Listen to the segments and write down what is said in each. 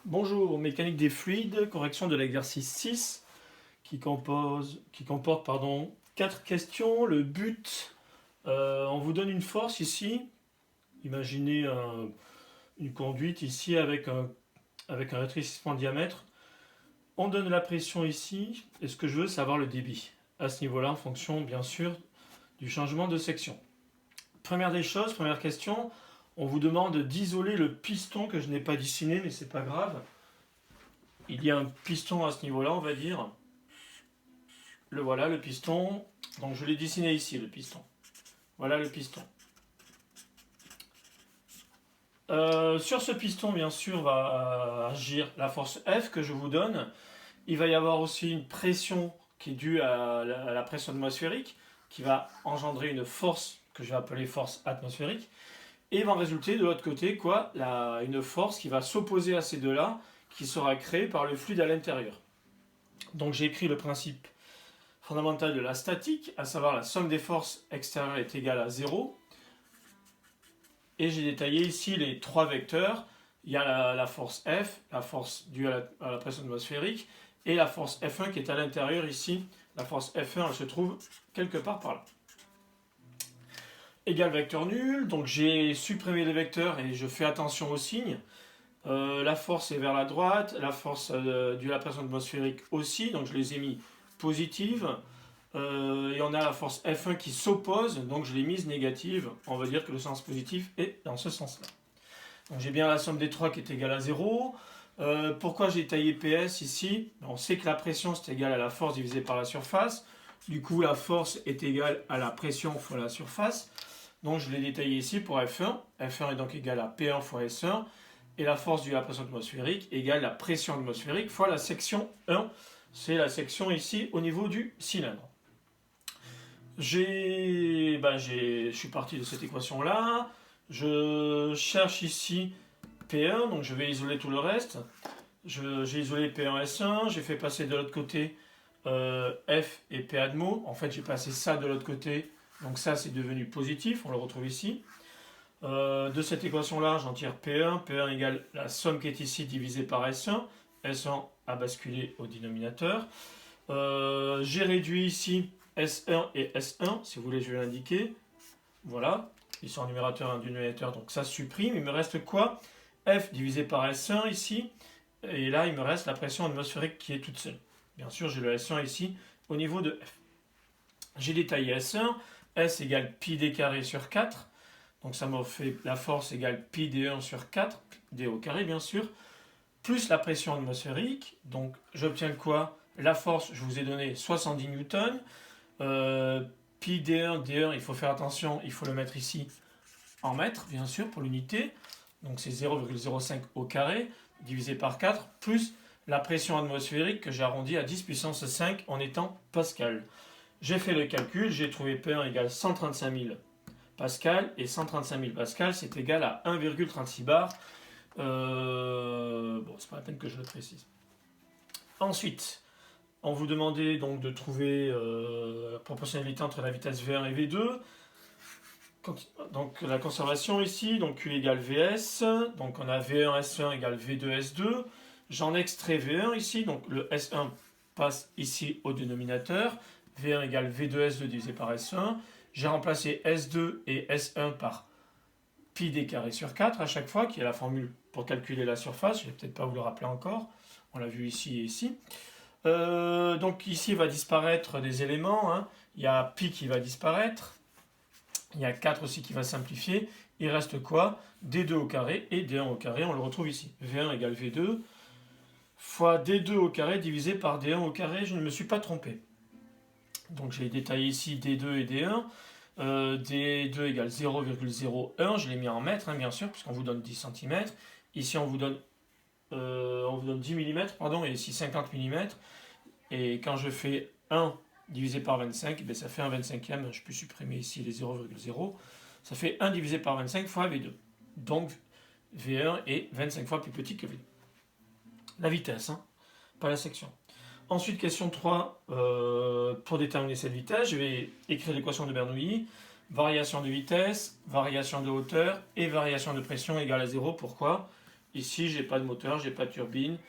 Bonjour, mécanique des fluides, correction de l'exercice 6 qui comporte 4 questions. Le but, on vous donne une force ici. Imaginez une conduite ici avec un rétrécissement de diamètre. On donne la pression ici et ce que je veux, c'est savoir le débit. À ce niveau-là, en fonction bien sûr du changement de section. Première des choses, première question, on vous demande d'isoler le piston que je n'ai pas dessiné, mais c'est pas grave. Il y a un piston à ce niveau-là, on va dire. Le voilà, le piston. Donc je l'ai dessiné ici, le piston. Voilà le piston. Sur ce piston, bien sûr, va agir la force F que je vous donne. Il va y avoir aussi une pression qui est due à la pression atmosphérique, qui va engendrer une force que je vais appeler force atmosphérique. Et il va en résulter de l'autre côté quoi, une force qui va s'opposer à ces deux-là, qui sera créée par le fluide à l'intérieur. Donc j'ai écrit le principe fondamental de la statique, à savoir la somme des forces extérieures est égale à 0. Et j'ai détaillé ici les trois vecteurs. Il y a la force F, la force due à la pression atmosphérique, et la force F1 qui est à l'intérieur ici. La force F1, elle se trouve quelque part par là. Égal vecteur nul, donc j'ai supprimé les vecteurs et je fais attention aux signes. La force est vers la droite, la force due à la pression atmosphérique aussi, donc je les ai mis positives. Et on a la force F1 qui s'oppose, donc je l'ai mise négative. On va dire que le sens positif est dans ce sens-là. Donc j'ai bien la somme des trois qui est égale à 0. Pourquoi j'ai taillé PS ici? On sait que la pression c'est égal à la force divisée par la surface. Du coup la force est égale à la pression fois la surface. Donc je l'ai détaillé ici pour F1. F1 est donc égal à P1 fois S1. Et la force due à la pression atmosphérique égale la pression atmosphérique fois la section 1. C'est la section ici au niveau du cylindre. Je suis parti de cette équation-là. Je cherche ici P1, donc je vais isoler tout le reste. J'ai isolé P1 S1, j'ai fait passer de l'autre côté F et P admo. En fait, j'ai passé ça de l'autre côté, donc ça c'est devenu positif, on le retrouve ici. De cette équation-là, j'en tire P1. P1 égale la somme qui est ici divisée par S1. S1 a basculé au dénominateur. J'ai réduit ici S1 et S1, si vous voulez, je vais l'indiquer. Voilà, ils sont en numérateur et en dénominateur, donc ça se supprime. Il me reste quoi? F divisé par S1 ici. Et là, il me reste la pression atmosphérique qui est toute seule. Bien sûr, j'ai le S1 ici au niveau de F. J'ai détaillé S1. S égale pi d carré sur 4. Donc ça m'a fait la force égale pi d1 sur 4, d au carré bien sûr, plus la pression atmosphérique. Donc j'obtiens quoi? La force, je vous ai donné 70 newtons. Pi d1, d1, il faut faire attention, il faut le mettre ici en mètres, bien sûr, pour l'unité. Donc c'est 0,05 au carré, divisé par 4, plus la pression atmosphérique que j'ai arrondie à 10 puissance 5 en étant pascal. J'ai fait le calcul, j'ai trouvé P1 égale 135 000 pascal, et 135 000 pascal, c'est égal à 1,36 bar. Bon, c'est pas la peine que je le précise. Ensuite, on vous demandait donc de trouver la proportionnalité entre la vitesse V1 et V2. Donc la conservation ici, donc Q égale VS, donc on a V1 S1 égale V2 S2. J'en extrais V1 ici, donc le S1 passe ici au dénominateur. V1 égale V2 S2 divisé par S1. J'ai remplacé S2 et S1 par pi d carré sur 4 à chaque fois, qui est la formule pour calculer la surface. Je ne vais peut-être pas vous le rappeler encore. On l'a vu ici et ici. Donc ici va disparaître des éléments. Hein. Il y a pi qui va disparaître. Il y a 4 aussi qui va simplifier. Il reste quoi? D2 au carré et D1 au carré. On le retrouve ici. V1 égale V2 fois D2 au carré divisé par D1 au carré. Je ne me suis pas trompé. Donc j'ai détaillé ici D2 et D1. D2 égale 0,01. Je l'ai mis en mètres, hein, bien sûr, puisqu'on vous donne 10 cm. Ici, on vous donne 10 mm, pardon, et ici 50 mm. Et quand je fais 1 divisé par 25, eh ça fait un 25e. Je peux supprimer ici les 0,0. Ça fait 1 divisé par 25 fois V2. Donc V1 est 25 fois plus petit que V2. La vitesse, hein, pas la section. Ensuite, question 3, pour déterminer cette vitesse, je vais écrire l'équation de Bernoulli. Variation de vitesse, variation de hauteur et variation de pression égale à 0. Pourquoi? Ici, j'ai pas de moteur, j'ai pas de turbine,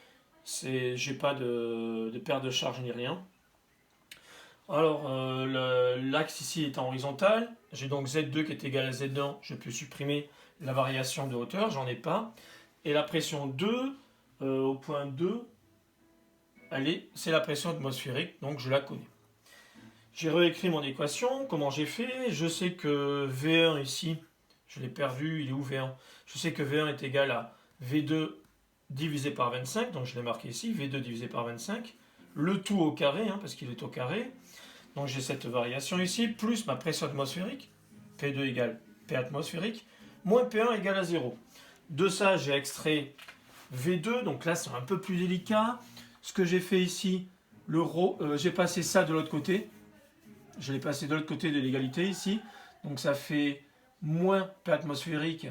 j'ai pas de perte de charge ni rien. Alors, l'axe ici est en horizontal. J'ai donc Z2 qui est égal à Z1. Je peux supprimer la variation de hauteur, j'en ai pas. Et la pression 2, au point 2, c'est la pression atmosphérique, donc je la connais. J'ai réécrit mon équation. Comment j'ai fait? Je sais que V1 ici, je l'ai perdu, il est où V1? Je sais que V1 est égal à V2 divisé par 25, donc je l'ai marqué ici, V2 divisé par 25. Le tout au carré, parce qu'il est au carré. Donc j'ai cette variation ici, plus ma pression atmosphérique, P2 égale P atmosphérique, moins P1 égale à 0. De ça, j'ai extrait V2, donc là c'est un peu plus délicat. Ce que j'ai fait ici, le ρ, j'ai passé ça de l'autre côté. Je l'ai passé de l'autre côté de l'égalité ici. Donc ça fait moins P atmosphérique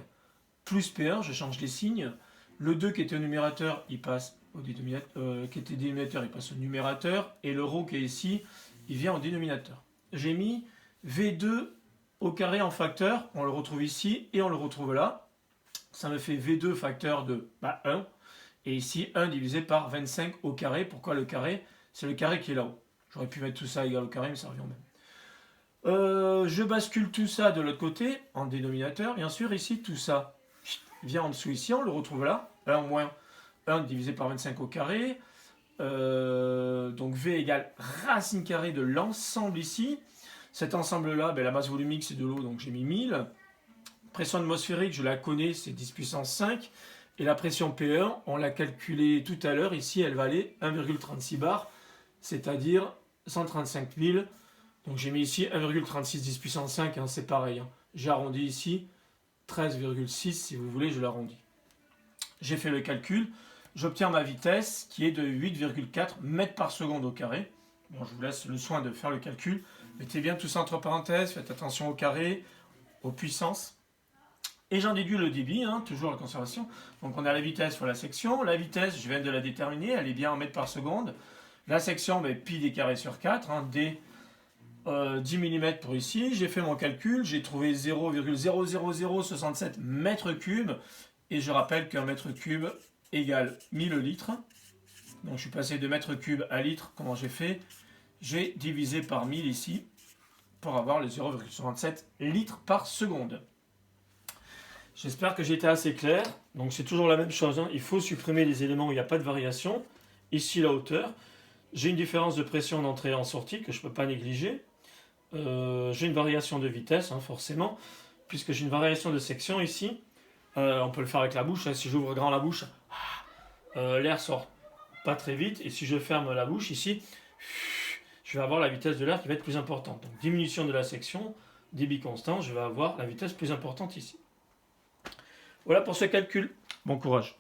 plus P1, je change les signes. Le 2 qui était au numérateur, il passe au dénominateur, qui était dénominateur, il passe au numérateur. Et le ρ qui est ici, il vient au dénominateur. J'ai mis V2 au carré en facteur, on le retrouve ici et on le retrouve là. Ça me fait V2 facteur de 1. Et ici, 1 divisé par 25 au carré. Pourquoi le carré? C'est le carré qui est là-haut. J'aurais pu mettre tout ça égal au carré, mais ça revient au même. Je bascule tout ça de l'autre côté, en dénominateur. Bien sûr, ici, tout ça vient en dessous ici, on le retrouve là. 1 moins 1 divisé par 25 au carré. Donc V égale racine carrée de l'ensemble ici. Cet ensemble-là, la masse volumique, c'est de l'eau, donc j'ai mis 1000. Pression atmosphérique, je la connais, c'est 10 puissance 5. Et la pression P1, on l'a calculée tout à l'heure. Ici, elle valait 1,36 bar, c'est-à-dire 135 000. Donc j'ai mis ici 1,36 10 puissance 5, c'est pareil. J'ai arrondi ici 13,6, si vous voulez, je l'arrondis. J'ai fait le calcul. J'obtiens ma vitesse qui est de 8,4 mètres par seconde au carré. Bon, je vous laisse le soin de faire le calcul. Mettez bien tout ça entre parenthèses, faites attention au carré, aux puissances. Et j'en déduis le débit, toujours la conservation. Donc on a la vitesse fois la section. La vitesse, je viens de la déterminer, elle est bien en mètres par seconde. La section, pi d carré sur 4, d 10 mm pour ici. J'ai fait mon calcul, j'ai trouvé 0,00067 mètres cubes. Et je rappelle qu'un mètre cube égale 1000 litres. Donc je suis passé de mètre cube à litre. Comment j'ai fait? J'ai divisé par 1000 ici pour avoir les 0,67 litres par seconde. J'espère que j'ai été assez clair. Donc c'est toujours la même chose. Il faut supprimer les éléments où il n'y a pas de variation. Ici la hauteur. J'ai une différence de pression d'entrée et en sortie que je ne peux pas négliger. J'ai une variation de vitesse, forcément, puisque j'ai une variation de section ici. On peut le faire avec la bouche. Si j'ouvre grand la bouche, l'air sort pas très vite. Et si je ferme la bouche ici, je vais avoir la vitesse de l'air qui va être plus importante. Donc diminution de la section, débit constant, je vais avoir la vitesse plus importante ici. Voilà pour ce calcul. Bon courage.